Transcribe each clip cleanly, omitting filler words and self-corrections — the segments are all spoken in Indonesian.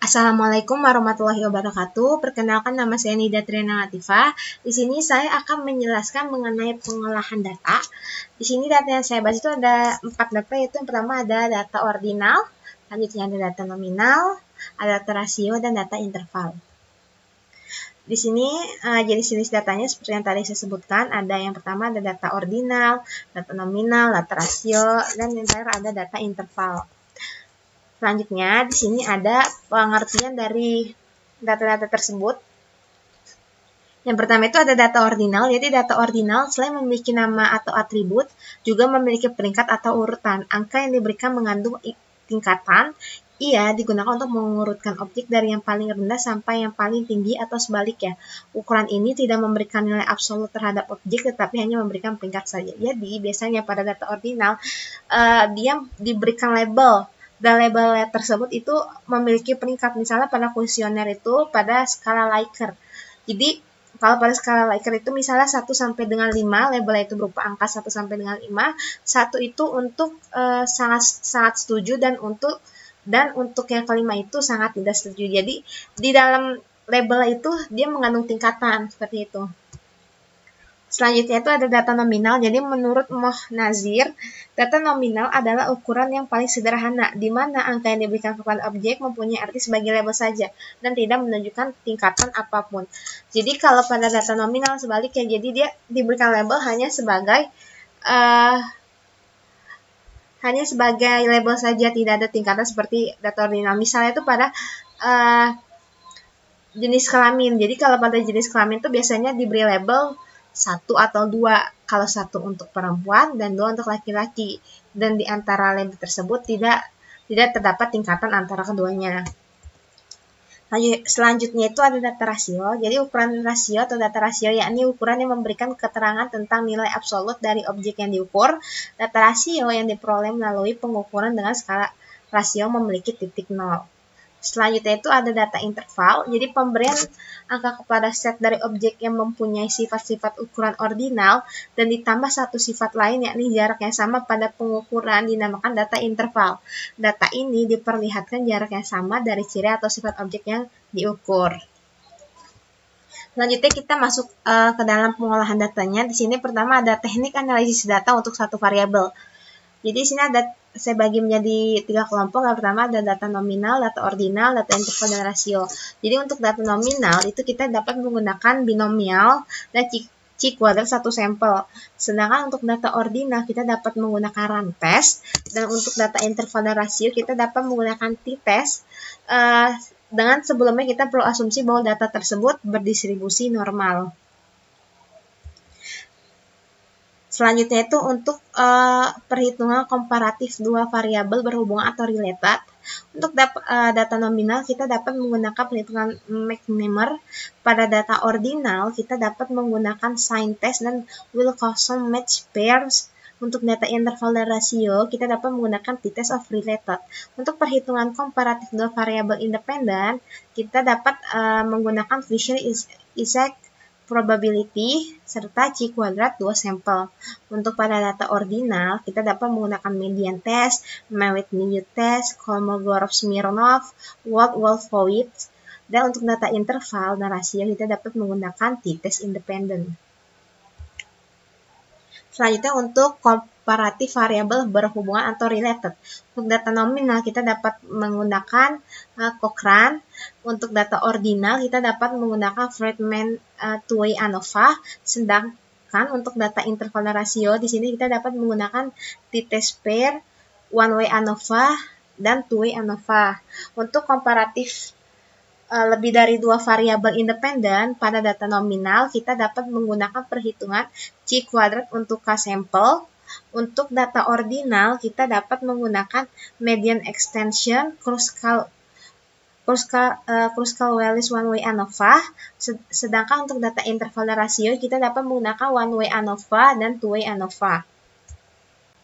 Assalamualaikum warahmatullahi wabarakatuh. Perkenalkan, nama saya Nida Triana Latifah. Di sini saya akan menjelaskan mengenai pengolahan data. Di sini data yang saya bahas itu ada 4 data, yaitu yang pertama ada data ordinal, selanjutnya ada data nominal, ada data rasio, dan data interval. Di sini jenis-jenis datanya seperti yang tadi saya sebutkan, ada yang pertama ada data ordinal, data nominal, data rasio, dan yang terakhir ada data interval. Selanjutnya, di sini ada pengertian dari data-data tersebut. Yang pertama itu ada data ordinal, jadi data ordinal selain memiliki nama atau atribut, juga memiliki peringkat atau urutan. Angka yang diberikan mengandung tingkatan, ia digunakan untuk mengurutkan objek dari yang paling rendah sampai yang paling tinggi atau sebaliknya. Ukuran ini tidak memberikan nilai absolut terhadap objek, tetapi hanya memberikan peringkat saja. Jadi, biasanya pada data ordinal, dia diberikan label, dan label tersebut itu memiliki peringkat. Misalnya pada kuesioner itu pada skala Likert. Jadi kalau pada skala Likert itu misalnya 1 sampai dengan 5, labelnya itu berupa angka 1 sampai dengan 5. 1 itu untuk sangat setuju, dan untuk yang kelima itu sangat tidak setuju. Jadi di dalam label itu dia mengandung tingkatan seperti itu. Selanjutnya itu ada data nominal. Jadi menurut Moh-Nazir, data nominal adalah ukuran yang paling sederhana, di mana angka yang diberikan kepada objek mempunyai arti sebagai label saja, dan tidak menunjukkan tingkatan apapun. Jadi kalau pada data nominal sebaliknya, jadi dia diberikan label hanya sebagai label saja, tidak ada tingkatan seperti data ordinal. Misalnya itu pada jenis kelamin. Jadi kalau pada jenis kelamin itu biasanya diberi label 1 atau 2, kalau 1 untuk perempuan dan 2 untuk laki-laki, dan di antara label tersebut tidak terdapat tingkatan antara keduanya. Selanjutnya itu ada data rasio. Jadi ukuran rasio atau data rasio yakni ukuran yang memberikan keterangan tentang nilai absolut dari objek yang diukur. Data rasio yang diperoleh melalui pengukuran dengan skala rasio memiliki titik 0. Selanjutnya itu ada data interval. Jadi pemberian angka kepada set dari objek yang mempunyai sifat-sifat ukuran ordinal dan ditambah satu sifat lain yakni jarak yang sama pada pengukuran dinamakan data interval. Data ini diperlihatkan jarak yang sama dari ciri atau sifat objek yang diukur. Selanjutnya kita masuk ke dalam pengolahan datanya. Di sini pertama ada teknik analisis data untuk satu variabel. Jadi di sini saya bagi menjadi 3 kelompok. Yang pertama ada data nominal, data ordinal, data interval, dan rasio. Jadi untuk data nominal itu kita dapat menggunakan binomial dan C kuadrat satu sampel. Sedangkan untuk data ordinal kita dapat menggunakan run-test, dan untuk data interval dan rasio kita dapat menggunakan t-test. Dengan sebelumnya kita perlu asumsi bahwa data tersebut berdistribusi normal. Selanjutnya itu untuk perhitungan komparatif dua variabel berhubungan atau related. Untuk data nominal kita dapat menggunakan perhitungan McNemar. Pada data ordinal kita dapat menggunakan sign test dan Wilcoxon match pairs. Untuk data interval dan rasio kita dapat menggunakan t-test of related. Untuk perhitungan komparatif dua variabel independen kita dapat menggunakan Fisher Isaac probability serta C kuadrat 2 sampel. Untuk pada data ordinal, kita dapat menggunakan median test, Mewit-Newt test, Kolmogorov-Smirnov, Wolfowitz, dan untuk data interval dan rasio kita dapat menggunakan t-test independen. Selanjutnya untuk komparatif variabel berhubungan atau related. Untuk data nominal kita dapat menggunakan Cochrane. Untuk data ordinal kita dapat menggunakan Friedman two-way ANOVA. Sedangkan untuk data interval dan rasio di sini kita dapat menggunakan t-test pair, one-way ANOVA, dan two-way ANOVA. Untuk komparatif lebih dari 2 variabel independen pada data nominal kita dapat menggunakan perhitungan C kuadrat untuk K sampel. Untuk data ordinal kita dapat menggunakan median extension, Kruskal-Wallis one-way ANOVA. Sedangkan untuk data interval dan rasio kita dapat menggunakan one-way ANOVA dan two-way ANOVA.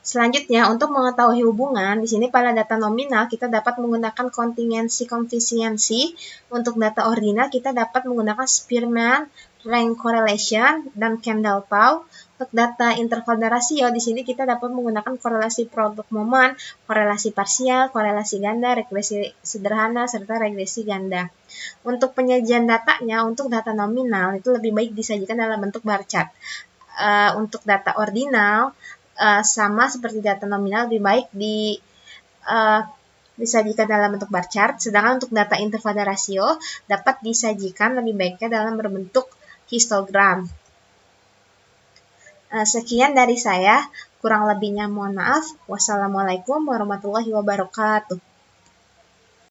Selanjutnya, untuk mengetahui hubungan, di sini pada data nominal kita dapat menggunakan kontingensi koefisiensi. Untuk data ordinal kita dapat menggunakan Spearman rank correlation dan Kendall-Pau. Untuk data interval dan rasio, di sini kita dapat menggunakan korelasi produk momen, korelasi parsial, korelasi ganda, regresi sederhana, serta regresi ganda. Untuk penyajian datanya, untuk data nominal itu lebih baik disajikan dalam bentuk bar chart. Untuk data ordinal, sama seperti data nominal, lebih baik disajikan dalam bentuk bar chart, sedangkan untuk data interval dan rasio dapat disajikan lebih baiknya dalam berbentuk histogram. Sekian dari saya, kurang lebihnya mohon maaf. Wassalamualaikum warahmatullahi wabarakatuh.